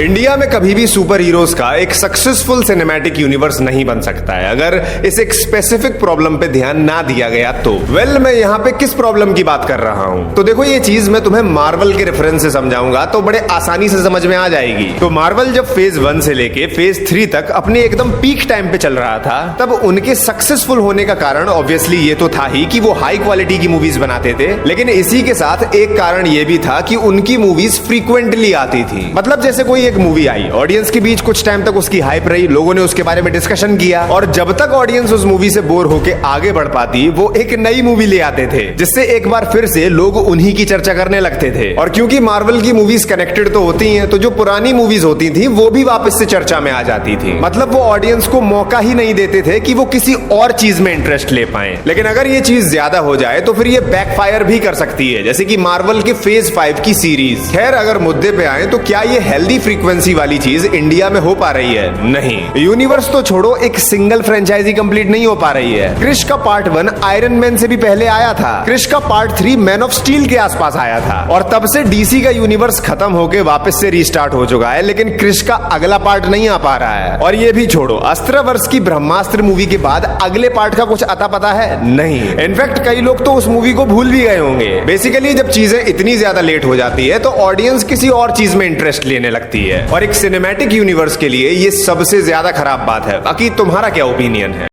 India में कभी भी सुपर हीरोज का एक सक्सेसफुल सिनेमैटिक यूनिवर्स नहीं बन सकता है अगर इस एक स्पेसिफिक प्रॉब्लम पे ध्यान ना दिया गया तो। मैं यहाँ पे किस प्रॉब्लम की बात कर रहा हूँ? तो देखो, ये चीज मैं तुम्हें मार्वल के रेफरेंस से समझाऊंगा तो बड़े आसानी से समझ में आ जाएगी। तो मार्वल जब फेज 1 से लेके फेज 3 तक अपने एकदम पीक टाइम पे चल रहा था, तब उनके सक्सेसफुल होने का कारण ऑब्वियसली ये तो था ही कि वो हाई क्वालिटी की मूवीज बनाते थे, लेकिन इसी के साथ एक कारण ये भी था कि उनकी मूवीज फ्रीक्वेंटली आती थी। मतलब जैसे कोई एक मूवी आई, ऑडियंस के बीच कुछ टाइम तक उसकी हाइप रही, लोगों ने उसके बारे में डिस्कशन किया, और जब तक ऑडियंस उस मूवी से बोर होके आगे बढ़ पाती, वो एक नई मूवी ले आते थे, जिससे एक बार फिर से लोग उन्हीं की चर्चा करने लगते थे। और क्योंकि मार्वल की मूवीज कनेक्टेड तो होती हैं, तो जो पुरानी मूवीज होती थी वो भी वापस से चर्चा में आ जाती थी। मतलब वो ऑडियंस को मौका ही नहीं देते थे कि वो किसी और चीज में इंटरेस्ट ले पाए। लेकिन अगर ये चीज ज्यादा हो जाए तो फिर ये बैकफायर भी कर सकती है, जैसे कि मार्वल के फेज 5 की सीरीज। खैर, अगर मुद्दे पे आए तो क्या ये हेल्दी फ्रीक्वेंसी वाली चीज इंडिया में हो पा रही है? नहीं। यूनिवर्स तो छोड़ो, एक सिंगल फ्रेंचाइजी कंप्लीट नहीं हो पा रही है। क्रिश का पार्ट 1 आयरन मैन से भी पहले आया था। क्रिश का पार्ट 3 मैन ऑफ स्टील के आसपास आया था, और तब से डीसी का यूनिवर्स खत्म होके वापस से रीस्टार्ट हो चुका है, लेकिन क्रिश का अगला पार्ट नहीं आ पा रहा है। और ये भी छोड़ो, अस्त्रवर्ष की ब्रह्मास्त्र मूवी के बाद अगले पार्ट का कुछ अता पता है? नहीं। इनफैक्ट कई लोग तो उस मूवी को भूल भी गए होंगे। बेसिकली जब चीजें इतनी ज्यादा लेट हो जाती है तो ऑडियंस किसी और चीज में इंटरेस्ट लेने लगती है, और एक सिनेमैटिक यूनिवर्स के लिए ये सबसे ज्यादा खराब बात है। बाकी तुम्हारा क्या ओपिनियन है?